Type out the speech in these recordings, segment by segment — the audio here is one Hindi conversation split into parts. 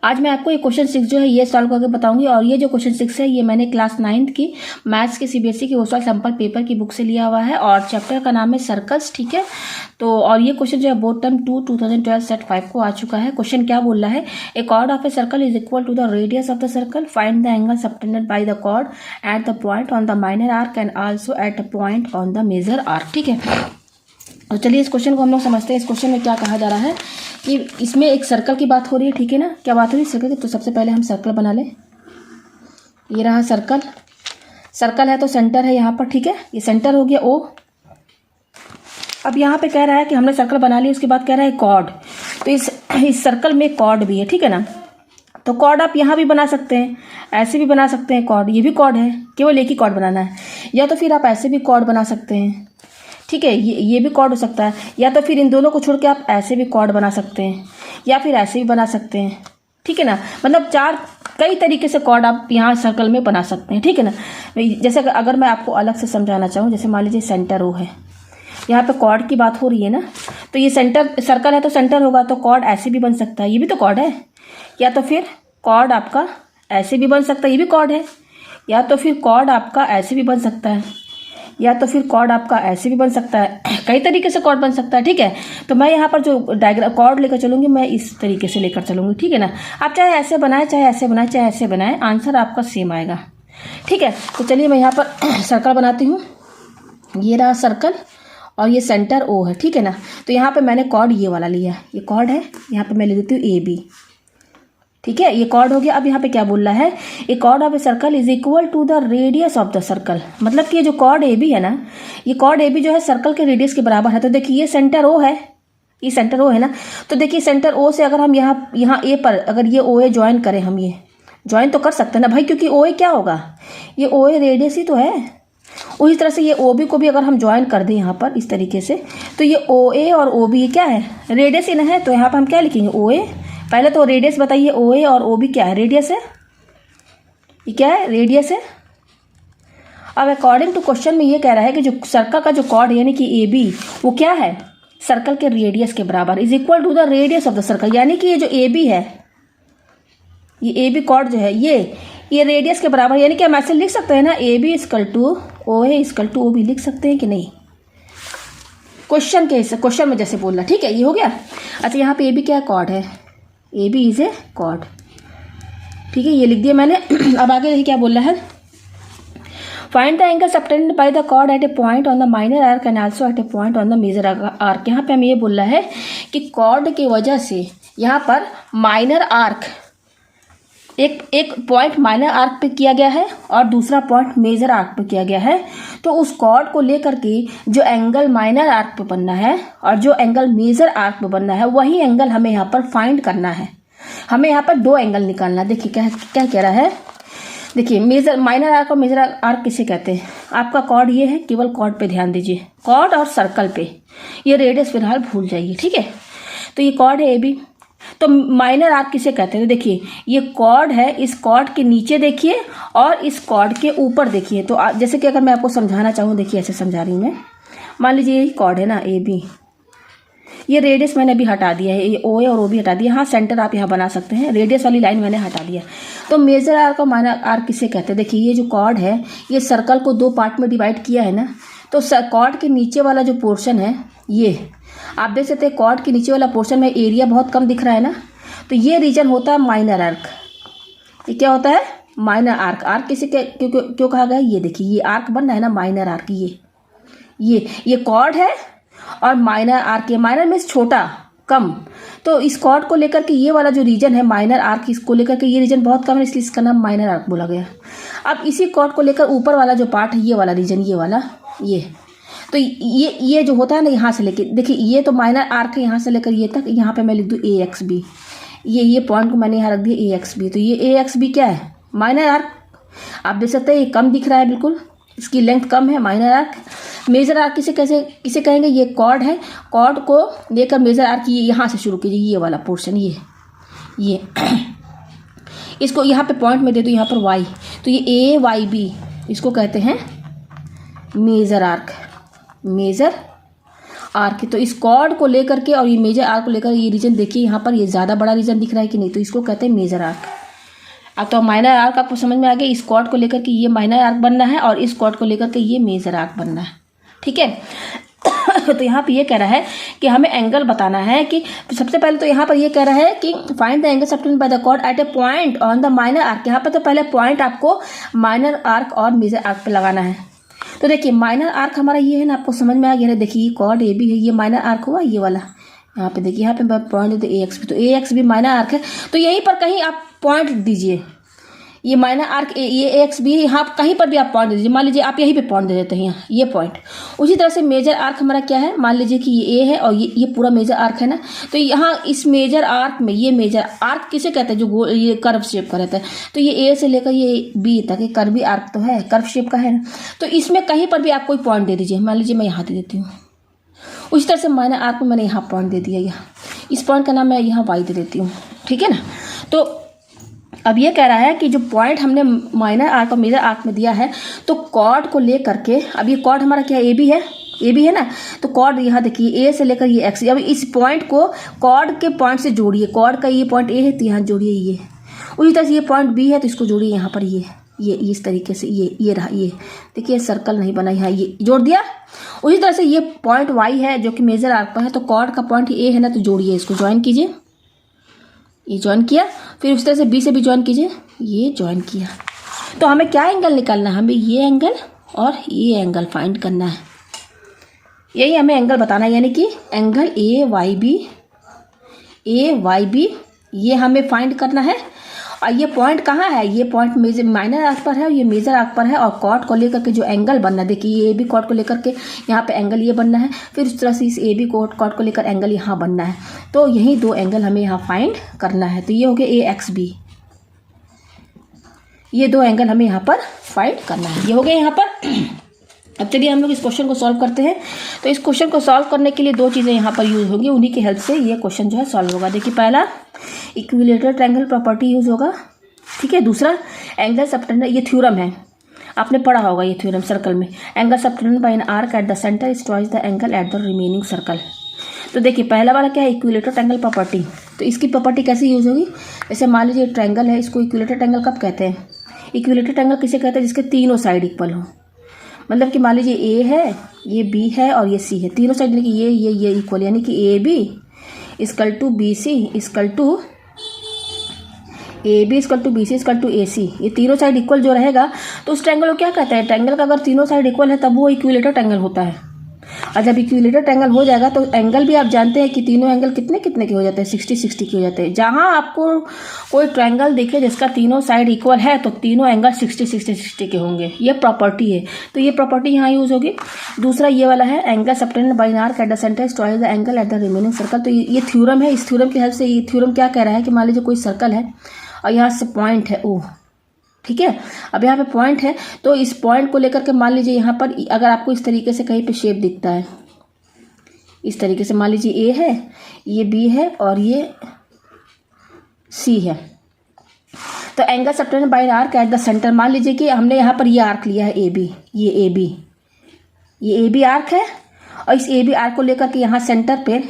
आज मैं आपको ये क्वेश्चन 6 जो है ये सॉल्व करके बताऊंगी। और ये जो क्वेश्चन 6 है ये मैंने क्लास 9th की मैथ्स के सीबीएसई की ओसवाल सैम्पल पेपर की बुक से लिया हुआ है और चैप्टर का नाम है सर्कल्स। ठीक है, तो और ये क्वेश्चन जो है बोर्ड टर्म 2 2012 सेट 5 को आ चुका है। क्वेश्चन क्या बोल रहा है, a chord of a circle is equal to the radius of the circle, find the angle subtended by the chord at the point on the minor arc and also at the point on the major arc. ठीक है, तो चलिए इस क्वेश्चन को हम लोग समझते हैं। इस क्वेश्चन में क्या कहा जा रहा है कि इसमें एक सर्कल की बात हो रही है। ठीक है ना, क्या बात हो रही है सर्कल की, तो सबसे पहले हम सर्कल बना लें। ये रहा सर्कल, सर्कल है तो सेंटर है यहाँ पर। ठीक है, ये सेंटर हो गया ओ। अब यहाँ पे कह रहा है कि हमने सर्कल बना लिया, उसके बाद कह रहा है कॉर्ड, तो इस सर्कल में कॉर्ड भी है। ठीक है ना, तो कॉर्ड आप यहाँ भी बना सकते हैं, ऐसे भी बना सकते हैं कॉर्ड, ये भी कॉर्ड है, केवल एक ही कॉर्ड बनाना है। या तो फिर आप ऐसे भी कॉर्ड बना सकते हैं। ठीक है, ये भी कॉर्ड हो सकता है, या तो फिर इन दोनों को छोड़ के आप ऐसे भी कॉर्ड बना सकते हैं, या फिर ऐसे भी बना सकते हैं। ठीक है ना, मतलब कई तरीके से कॉर्ड आप यहाँ सर्कल में बना सकते हैं। ठीक है ना, जैसे अगर मैं आपको अलग से समझाना चाहूँ, जैसे मान लीजिए सेंटर ओ है, यहाँ पे कॉर्ड की बात हो रही है ना, तो ये सेंटर सर्कल है तो सेंटर होगा, तो कॉर्ड ऐसे भी बन सकता है, ये भी तो कॉर्ड है। या तो फिर कॉर्ड आपका ऐसे भी बन सकता है, ये भी कॉर्ड है। या तो फिर कॉर्ड आपका ऐसे भी बन सकता है, या तो फिर कॉर्ड आपका ऐसे भी बन सकता है, कई तरीके से कॉर्ड बन सकता है। ठीक है, तो मैं यहाँ पर जो डायग्राम कॉर्ड लेकर चलूँगी, मैं इस तरीके से लेकर चलूँगी। ठीक है ना, आप चाहे ऐसे बनाए, चाहे ऐसे बनाए, चाहे ऐसे बनाए, आंसर आपका सेम आएगा। ठीक है, तो चलिए मैं यहाँ पर सर्कल बनाती हूँ। ये रहा सर्कल और ये सेंटर ओ है। ठीक है ना, तो यहाँ पर मैंने कॉर्ड ये वाला लिया, ये कॉर्ड है, यहाँ पर मैं ले देती हूँ ए बी। ठीक है, ये कॉर्ड हो गया। अब यहाँ पे क्या बोल रहा है, a chord of a circle is equal to the radius of the circle, मतलब कि ये जो कॉर्ड ए बी है ना, ये कॉर्ड ए बी जो है सर्कल के रेडियस के बराबर है। तो देखिए ये सेंटर ओ है, ये सेंटर ओ है ना, तो देखिए सेंटर ओ से अगर हम यहाँ ए पर अगर ये ओ ए ज्वाइन करें, हम ये ज्वाइन तो कर सकते हैं ना भाई, क्योंकि ओ ए क्या होगा, ये ओ ए रेडियस ही तो है। उसी तरह से ये ओ बी को भी अगर हम ज्वाइन कर दें यहाँ पर इस तरीके से, तो ये ओ ए और ओ बी क्या है, रेडियस ही ना है। तो यहाँ पर हम क्या लिखेंगे, ओ ए, पहले तो रेडियस बताइए, ओ ए और ओ बी क्या है, रेडियस है, ये क्या है, रेडियस है। अब अकॉर्डिंग टू क्वेश्चन में ये कह रहा है कि जो सर्कल का जो कॉर्ड यानी कि ए बी, वो क्या है, सर्कल के रेडियस के बराबर, is equal to the radius of the circle. यानी कि ये जो ए बी है, ये ए बी कॉर्ड जो है ये रेडियस के बराबर, यानी कि हम ऐसे लिख सकते हैं ना, A B is equal to O A is equal to O B, लिख सकते हैं कि नहीं, क्वेश्चन में जैसे बोल रहा। ठीक है, ये हो गया। अच्छा, यहाँ पे ए बी क्या है, कॉर्ड है, A B is a chord. ठीक है, ये लिख दिया मैंने। अब आगे देखिए क्या बोल रहा है, find the angle subtended by the chord at a point on the minor arc and also at a point on the major arc. यहाँ पे हमें ये बोल रहा है कि कॉर्ड की वजह से यहाँ पर माइनर आर्क एक पॉइंट माइनर आर्क पे किया गया है और दूसरा पॉइंट मेजर आर्क पे किया गया है। तो उस कॉर्ड को लेकर के जो एंगल माइनर आर्क पे बनना है और जो एंगल मेजर आर्क पे बनना है, वही एंगल हमें यहाँ पर फाइंड करना है। हमें यहाँ पर दो एंगल निकालना। देखिए क्या क्या कह रहा है, देखिए माइनर आर्क और मेजर आर्क किसे कहते हैं। आपका कॉर्ड ये है, केवल कॉर्ड पे ध्यान दीजिए, कॉर्ड और सर्कल पे, ये रेडियस फिलहाल भूल जाइए। ठीक है, तो ये कॉर्ड है ए बी, तो माइनर आर्क किसे कहते हैं, तो देखिए ये कॉर्ड है, इस कॉर्ड के नीचे देखिए और इस कॉर्ड के ऊपर देखिए। तो जैसे कि अगर मैं आपको समझाना चाहूँ, देखिए ऐसे समझा रही हूँ मैं। मान लीजिए ये कॉर्ड है ना ए बी, ये रेडियस मैंने अभी हटा दिया है, ये ओ ए और ओ बी हटा दिया। हाँ, सेंटर आप यहाँ बना सकते हैं, रेडियस वाली लाइन मैंने हटा दिया। तो मेजर आर्क और माइनर आर्क किसे कहते हैं, देखिए ये जो कॉर्ड है, ये सर्कल को दो पार्ट में डिवाइड किया है ना, तो कॉर्ड के नीचे वाला जो पोर्शन है, ये आप देख सकते हैं कॉर्ड के नीचे वाला पोर्शन में एरिया बहुत कम दिख रहा है ना, तो ये रीजन होता है माइनर आर्क। ये क्या होता है, माइनर आर्क। आर्क किसे क्यों कहा गया, ये देखिए ये आर्क बन रहा है ना, माइनर आर्क। ये कॉर्ड है और माइनर आर्क, ये माइनर मीन्स छोटा, कम। तो इस कॉर्ड को लेकर के ये वाला जो रीजन है माइनर आर्क, इसको लेकर के ये रीजन बहुत कम है, इसलिए इसका नाम माइनर आर्क बोला गया। अब इसी कॉर्ड को लेकर ऊपर वाला जो पार्ट है, ये वाला रीजन, ये वाला, ये तो ये जो होता है ना, यहाँ से लेके देखिए ये तो माइनर आर्क है, यहाँ से लेकर ये तक। यहाँ पे मैं लिख दूँ ए एक्स बी, ये पॉइंट को मैंने यहाँ रख दिया ए एक्स बी। तो ये ए एक्स बी क्या है, माइनर आर्क। आप देख सकते हैं ये कम दिख रहा है, बिल्कुल इसकी लेंथ कम है, माइनर आर्क। मेजर आर्क किसे कहेंगे, ये कॉर्ड है, कॉर्ड को लेकर मेजर आर्क ये यहाँ से शुरू कीजिए, ये वाला पोर्शन, ये इसको यहाँ पे पॉइंट में दे दो, यहाँ पर वाई, तो ये ए वाई बी, इसको कहते हैं मेजर आर्क, मेजर आर्क की। तो इस कॉर्ड को लेकर के और ये मेजर आर्क को लेकर ये रीजन देखिए यहाँ पर ये ज़्यादा बड़ा रीजन दिख रहा है कि नहीं, तो इसको कहते हैं मेजर आर्क। अब तो माइनर आर्क आपको समझ में आ गया, इस कॉर्ड को लेकर के ये माइनर आर्क बनना है और इस कॉर्ड को लेकर के ये मेजर आर्क बनना है, ठीक है। तो यहाँ पे ये कह रहा है कि हमें एंगल बताना है कि सबसे पहले तो यहाँ पर ये कह रहा है कि find the angle subtended by the chord at a point on the minor arc. यहाँ पर तो पहले पॉइंट आपको माइनर आर्क और मेजर आर्क पे लगाना है। तो देखिए माइनर आर्क हमारा ये है ना, आपको समझ में आ गया ना। देखिए ये कॉर्ड ए बी है, ये माइनर आर्क हुआ ये वाला। यहाँ पे देखिए यहाँ पे पॉइंट दे ए एक्स भी, तो ए एक्स भी माइनर आर्क है। तो यहीं पर कहीं आप पॉइंट दीजिए, ये माइनर आर्क ये एक्स भी, यहाँ कहीं पर भी आप पॉइंट दे दीजिए। मान लीजिए आप यहीं पे पॉइंट दे देते हैं यहाँ ये पॉइंट। उसी तरह से मेजर आर्क हमारा क्या है, मान लीजिए कि ये ए है और ये पूरा मेजर आर्क है ना। तो यहाँ इस मेजर आर्क में ये मेजर आर्क किसे कहते हैं, जो गोल ये कर्व शेप का रहता है। तो ये ए से लेकर ये बी तक ये कर्वी आर्क तो है, कर्व शेप का है ना। तो इसमें कहीं पर भी आप कोई पॉइंट दे दीजिए। मान लीजिए मैं यहाँ दे देती हूँ। उसी तरह से माइनर आर्क में मैंने यहाँ पॉइंट दे दिया, यहाँ इस पॉइंट का नाम मैं यहाँ वाई दे देती हूँ, ठीक है ना। तो अब ये कह रहा है कि जो पॉइंट हमने माइनर आर्क और मेजर आर्क में दिया है, तो कॉर्ड को लेकर के, अब ये कॉर्ड हमारा क्या ए बी है, ए बी है ना। तो कॉर्ड यहाँ देखिए ए से लेकर ये एक्स, अब इस पॉइंट को कॉर्ड के पॉइंट से जोड़िए। कॉर्ड का ये पॉइंट ए है तो यहाँ जोड़िए ये। उसी तरह से ये पॉइंट बी है तो इसको जोड़िए यहाँ पर ये इस तरीके से ये रहा। ये देखिए सर्कल नहीं बना, यहाँ ये जोड़ दिया। उसी तरह से ये पॉइंट वाई है जो कि मेजर आर्क पर है, तो कॉर्ड का पॉइंट ए है ना, तो जोड़िए, इसको ज्वाइन कीजिए। ये ज्वाइन किया, फिर उस तरह से बी से भी ज्वाइन कीजिए, ये ज्वाइन किया। तो हमें क्या एंगल निकालना है, हमें ये एंगल और ये एंगल फाइंड करना है। यही हमें एंगल बताना है, यानी कि एंगल ए वाई बी ये हमें फाइंड करना है। और ये पॉइंट कहाँ है, ये पॉइंट मेजर माइनर आर्क पर है और ये मेजर आर्क पर है। और कॉर्ड को लेकर के जो एंगल बनना है, देखिए ये ए बी कॉर्ड को लेकर के यहाँ पे एंगल ये बनना है। फिर उस तरह से इस ए बी कॉर्ड को लेकर एंगल यहाँ बनना है। तो यही दो एंगल हमें यहाँ फाइंड करना है। तो ये हो गया ए एक्स बी, ये दो एंगल हमें यहाँ पर फाइंड करना है। ये हो गया यहाँ पर। अब चलिए हम लोग इस क्वेश्चन को सॉल्व करते हैं। तो इस क्वेश्चन को सॉल्व करने के लिए दो चीज़ें यहाँ पर यूज़ होंगी, उन्हीं की हेल्प से ये क्वेश्चन जो है सॉल्व होगा। देखिए पहला इक्विलेटरल ट्रायंगल प्रॉपर्टी यूज़ होगा, ठीक है। दूसरा एंगल सबटेंडेड, ये थ्योरम है, आपने पढ़ा होगा ये थ्योरम सर्कल में। Angle subtended bye an arc at the centre is twice the angle at the remaining circle. तो देखिए पहला वाला क्या है, इक्विलेटरल ट्रायंगल प्रॉपर्टी। तो इसकी प्रॉपर्टी कैसे यूज़ होगी, जैसे मान लीजिए ट्रायंगल है, इसको इक्विलेटरल ट्रायंगल कब कहते हैं, इक्विलेटरल ट्रायंगल किसे कहते हैं, जिसके तीनों साइड इक्वल हो। मतलब कि मान लीजिए ए है, ये बी है और ये सी है, तीनों साइड यानी कि ये इक्वल, यानी कि A B equal to B C equal to A B equal to B C equal to A C. ये तीनों साइड इक्वल जो रहेगा तो उस ट्रायंगल को क्या कहते हैं, ट्रायंगल का अगर तीनों साइड इक्वल है तब वो इक्विलेटरल ट्रायंगल होता है। और जब इक्विलेटरल ट्रायंगल हो जाएगा तो एंगल भी आप जानते हैं कि तीनों एंगल कितने कितने के हो जाते हैं, 60-60 के हो जाते हैं। जहां आपको कोई ट्रायंगल दिखे जिसका तीनों साइड इक्वल है तो तीनों एंगल 60-60 के होंगे। ये प्रॉपर्टी है, तो ये प्रॉपर्टी यहाँ यूज होगी। दूसरा ये वाला है angle subtended bye an arc at the centre is twice the angle at the remaining circle. तो ये थ्योरम है, इस थ्योरम की हेल्प से ये थ्योरम क्या कह रहा है कि मान लीजिए कोई सर्कल है और यहाँ से पॉइंट है ओ, ठीक है। अब यहाँ पे पॉइंट है तो इस पॉइंट को लेकर के मान लीजिए यहाँ पर अगर आपको इस तरीके से कहीं पे शेप दिखता है, इस तरीके से मान लीजिए ए है, ये बी है और ये सी है। तो angle subtended bye arc at the centre, मान लीजिए कि हमने यहाँ पर ये आर्क लिया है ए बी, ये ए बी आर्क है और इस ए बी आर्क को लेकर के यहाँ सेंटर पे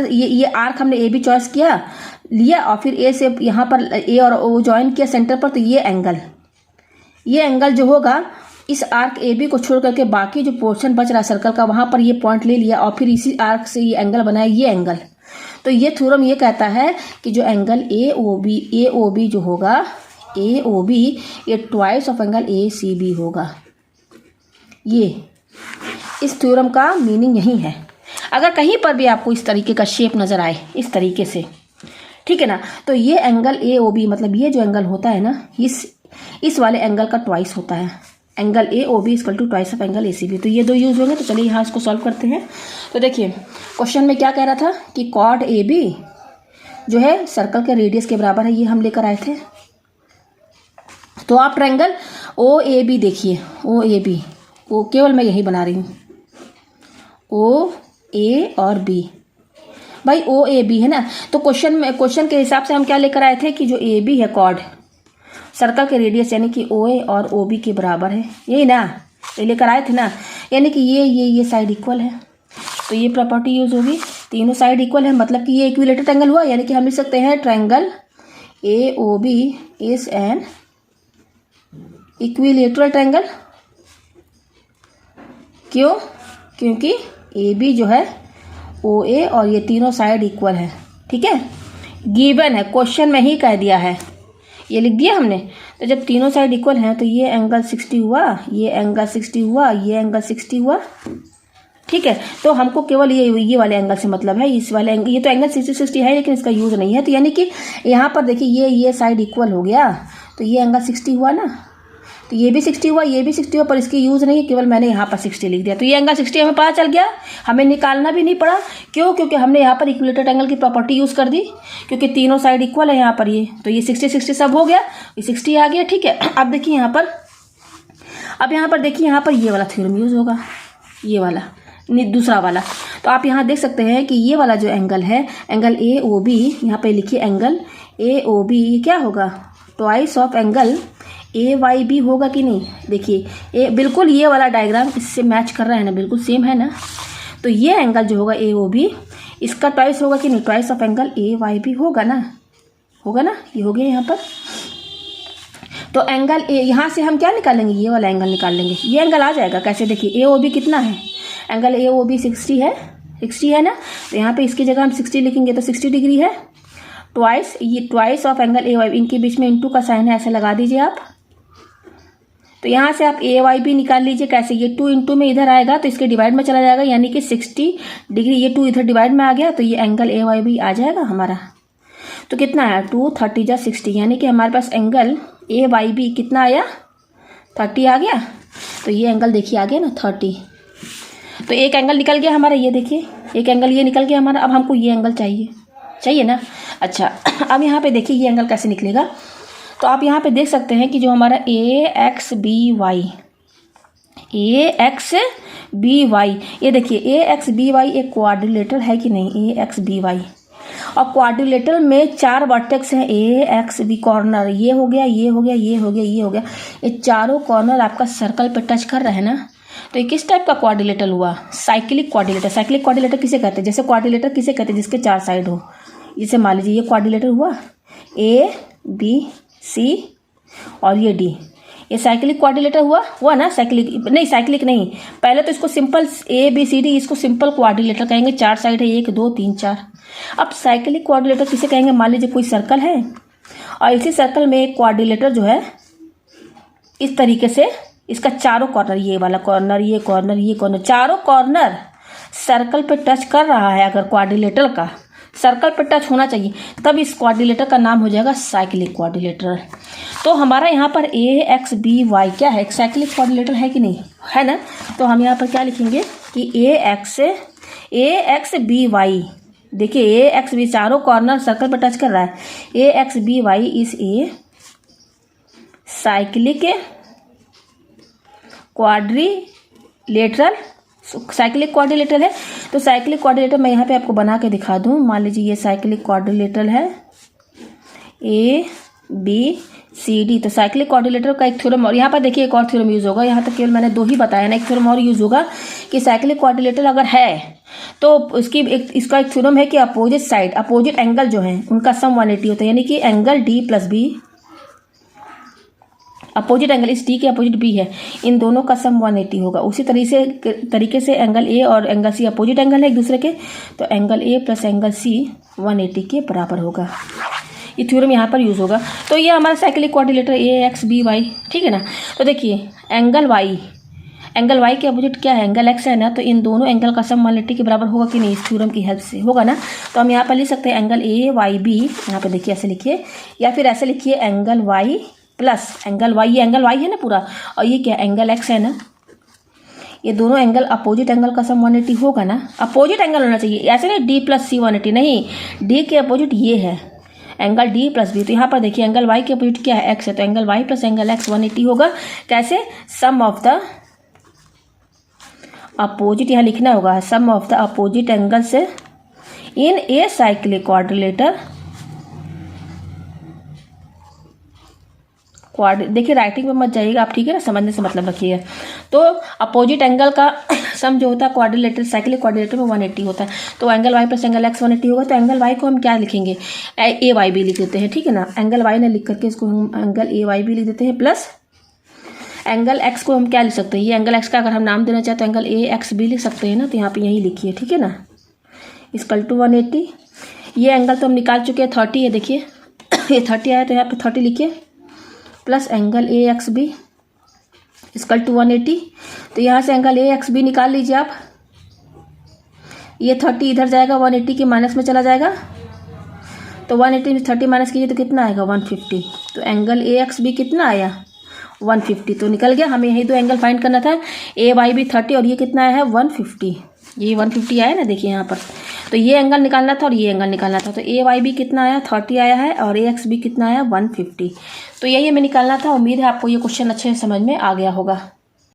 ये आर्क हमने ए बी चॉइस लिया और फिर ए से यहाँ पर ए और ओ ज्वाइन किया सेंटर पर। तो ये एंगल जो होगा इस आर्क ए बी को छोड़ करके बाकी जो पोर्शन बच रहा है सर्कल का वहाँ पर ये पॉइंट ले लिया और फिर इसी आर्क से ये एंगल बनाया, ये एंगल। तो ये थ्योरम ये कहता है कि जो एंगल ए ओ बी जो होगा, ए ओ बी ये twice of angle A C B होगा। ये इस थ्योरम का मीनिंग यही है। अगर कहीं पर भी आपको इस तरीके का शेप नज़र आए इस तरीके से, ठीक है ना, तो ये एंगल ए ओ बी मतलब ये जो एंगल होता है ना, इस वाले एंगल का ट्वाइस होता है। Angle A O B equal to twice of angle A C B. तो ये दो यूज होंगे। तो चलिए यहाँ इसको सॉल्व करते हैं। तो देखिए क्वेश्चन में क्या कह रहा था कि कॉर्ड ए बी जो है सर्कल के रेडियस के बराबर है, ये हम लेकर आए थे। तो आप ट्रायंगल ओ ए बी देखिए, ओ ए बी, ओ केवल मैं यही बना रही हूँ, ओ ए और बी, भाई ओ ए बी है ना। तो क्वेश्चन के हिसाब से हम क्या लेकर आए थे कि जो ए बी है कॉर्ड सर्कल के रेडियस यानी कि ओ ए और ओ बी के बराबर है, यही ना, ये लेकर आए थे ना। यानी कि ये साइड इक्वल है, तो ये प्रॉपर्टी यूज होगी। तीनों साइड इक्वल है मतलब कि ये इक्विलेटरल ट्रायंगल हुआ, यानी कि हम लिख सकते हैं triangle AOB is an equilateral triangle. क्यों? क्योंकि AB जो है OA और ये तीनों साइड इक्वल है। ठीक है, गिवन है, क्वेश्चन में ही कह दिया है, ये लिख दिया हमने। तो जब तीनों साइड इक्वल हैं तो ये एंगल 60 हुआ, ये एंगल 60 हुआ, ये एंगल 60 हुआ। ठीक है, तो हमको केवल ये वाले एंगल से मतलब है, इस वाले एंगल, ये तो एंगल 60 है लेकिन इसका यूज नहीं है। तो यानी कि यहाँ पर देखिए ये साइड इक्वल हो गया, तो ये एंगल 60 हुआ ना, तो ये भी 60 हुआ, ये भी 60 हुआ, पर इसकी यूज़ नहीं है, केवल मैंने यहाँ पर 60 लिख दिया। तो ये एंगल 60 हमें पता चल गया, हमें निकालना भी नहीं पड़ा। क्यों? क्योंकि हमने यहाँ पर इक्विलेटरल एंगल की प्रॉपर्टी यूज़ कर दी, क्योंकि तीनों साइड इक्वल है यहाँ पर। ये तो ये 60 सब हो गया, ये 60 आ गया। ठीक है, अब देखिए यहाँ पर, अब यहाँ पर देखिए, यहाँ पर ये वाला थ्योरम यूज़ होगा, ये वाला दूसरा वाला। तो आप यहाँ देख सकते हैं कि ये वाला जो एंगल है, एंगल AOB, यहाँ पे लिखिए एंगल AOB, ये क्या होगा? ट्वाइस ऑफ एंगल AYB होगा कि नहीं? देखिए बिल्कुल ये वाला डायग्राम इससे मैच कर रहा है ना, बिल्कुल सेम है ना। तो ये एंगल जो होगा AOB, इसका ट्वाइस होगा कि नहीं? ट्वाइस ऑफ एंगल AYB होगा ना, होगा ना, ये हो गया यहाँ पर। तो एंगल यहाँ से हम क्या निकालेंगे? ये वाला एंगल निकाल लेंगे, ये एंगल आ जाएगा। कैसे? देखिए AOB कितना है, एंगल AOB 60 है, 60 है ना, तो यहाँ पे इसकी जगह हम 60 लिखेंगे तो 60 डिग्री है। ट्वाइस, ये ट्वाइस ऑफ एंगल AYB, इनके बीच में इंटू का साइन है, ऐसे लगा दीजिए आप। तो यहाँ से आप AYB निकाल लीजिए। कैसे? ये 2 इंटू में इधर आएगा तो इसके डिवाइड में चला जाएगा, यानी कि 60 डिग्री, ये 2 इधर डिवाइड में आ गया, तो ये एंगल AYB आ जाएगा हमारा। तो कितना आया? 2 30 जा 60, यानी कि हमारे पास एंगल AYB कितना आया? 30 आ गया। तो ये एंगल देखिए आ गया ना 30। तो एक एंगल निकल गया हमारा, ये देखिए एक एंगल ये निकल गया हमारा। अब हमको ये एंगल चाहिए ना। अच्छा, अब यहाँ पे देखिए ये एंगल कैसे निकलेगा। तो आप यहाँ पे देख सकते हैं कि जो हमारा AXBY, ये देखिए AXBY एक क्वाड्रिलेटरल है कि नहीं? AXBY, और क्वाड्रिलेटरल में 4 वर्टेक्स हैं, AXB कॉर्नर, ये हो गया, ये हो गया, ये हो गया, ये हो गया, ये चारों कॉर्नर आपका सर्कल पे टच कर रहे हैं ना। तो ये किस टाइप का क्वाड्रिलेटरल हुआ? Cyclic quadrilateral. साइक्लिक क्वाड्रिलेटर किसे कहते हैं? जैसे क्वाड्रिलेटर किसे कहते हैं? जिसके 4 साइड हो। जैसे मान लीजिए ये क्वाड्रिलेटर हुआ, ABC और ये D, ये साइक्लिक क्वाड्रिलेटर हुआ ना। साइक्लिक नहीं, पहले तो इसको सिंपल ABCD, इसको सिंपल क्वाड्रिलेटर कहेंगे। 4 साइड है, 1 2 3 4। अब साइक्लिक क्वाड्रिलेटर किसे कहेंगे? मान लीजिए कोई सर्कल है और इसी सर्कल में एक क्वाड्रिलेटर जो है इस तरीके से, इसका चारों कॉर्नर, ये वाला कॉर्नर, ये कॉर्नर, ये कॉर्नर, चारों कॉर्नर सर्कल पे टच कर रहा है। अगर क्वाड्रिलेटर का सर्कल पे टच होना चाहिए, तब इस क्वाड्रिलेटर का नाम हो जाएगा साइक्लिक क्वाड्रिलेटर। तो हमारा यहाँ पर AXBY क्या है? साइक्लिक क्वाड्रिलेटर है कि नहीं? है ना। तो हम यहाँ पर क्या लिखेंगे कि AXBY, देखिए AXB चारों कॉर्नर सर्कल पे टच कर रहा है। AXBY is a cyclic quadrilateral, cyclic quadrilateral है। तो साइक्लिक क्वाड्रिलेटर मैं यहाँ पे आपको बना के दिखा दूँ। मान लीजिए ये साइक्लिक क्वाड्रिलेटरल है ABCD। तो साइक्लिक क्वाड्रिलेटर का एक थ्योरम, और यहाँ पर देखिए एक और थ्योरम यूज़ होगा। यहाँ तक केवल मैंने 2 ही बताया ना, एक थ्योरम और यूज़ होगा कि साइक्लिक क्वाड्रिलेटर अगर है तो इसका एक थ्योरम है कि अपोजिट साइड, अपोजिट एंगल जो है उनका सम 180 होता है, यानी कि एंगल D+B, अपोजिट एंगल इस D के अपोजिट B है, इन दोनों का सम 180 होगा। उसी तरीके से एंगल A और एंगल C अपोजिट एंगल है एक दूसरे के, तो angle A plus angle C 180 के बराबर होगा। ये थ्योरम यहाँ पर यूज़ होगा। तो ये हमारा साइक्लिक क्वाड्रिलेटर AXBY, ठीक है ना। तो देखिए एंगल Y के अपोजिट क्या है? एंगल X है ना। तो इन दोनों एंगल का सम 180 के बराबर होगा कि नहीं? इस थ्योरम की हेल्प से होगा ना। तो हम यहाँ पर लिख सकते हैं एंगल AYB, यहाँ पे देखिए ऐसे लिखिए, या फिर ऐसे लिखिए angle Y plus angle Y, ये एंगल Y है ना पूरा, और ये क्या एंगल X है ना। ये दोनों एंगल अपोजिट एंगल का सम 180 होगा ना। अपोजिट एंगल होना चाहिए, ऐसे नहीं D+C 180 नहीं, D के अपोजिट ये है एंगल D+B। तो यहाँ पर देखिए एंगल Y के अपोजिट क्या है? X है, तो angle Y plus angle X 180 होगा। कैसे? सम ऑफ द अपोजिट, यहाँ लिखना होगा सम ऑफ द अपोजिट एंगल से इन ए साइक्लिक क्वाड्रिलेटर। देखिए राइटिंग पे मत जाइएगा आप, ठीक है ना, समझने से मतलब रखिएगा। तो अपोजिट एंगल का सम जो होता है क्वाड्रिलेटरल साइक्लिक क्वाड्रिलेटरल में 180 होता है। तो angle Y plus angle X 180 होगा। तो एंगल वाई को हम क्या लिखेंगे, ए वाई बी लिख देते हैं, ठीक है ना। एंगल वाई ने लिख करके इसको हम एंगल ए वाई बी लिख देते हैं, प्लस एंगल एक्स को हम क्या लिख सकते हैं, ये एंगल एक्स का अगर हम नाम देना चाहते हैं तो एंगल ए एक्स बी लिख सकते हैं ना। तो यहाँ पे यही लिखिए, ठीक है ना, इक्वल टू 180। ये एंगल तो हम निकाल चुके हैं 30 है, देखिए ये 30 आया तो यहाँ पे 30 लिखिए, plus angle A X B equal to 180। तो यहाँ से एंगल ए एक्स बी निकाल लीजिए आप। ये 30 इधर जाएगा, 180 के माइनस में चला जाएगा। तो 180 में 30 माइनस कीजिए तो कितना आएगा, 150। तो एंगल ए एक्स बी कितना आया, 150। तो निकल गया। हमें यही दो एंगल फाइंड करना था, ए वाई बी 30 और ये कितना आया है 150। ये 150 आया ना, देखिए यहाँ पर। तो ये एंगल निकालना था और ये एंगल निकालना था। तो ए वाई बी कितना आया 30 आया है और ए एक्स बी कितना आया 150। तो यही हमें निकालना था। उम्मीद है आपको ये क्वेश्चन अच्छे से समझ में आ गया होगा।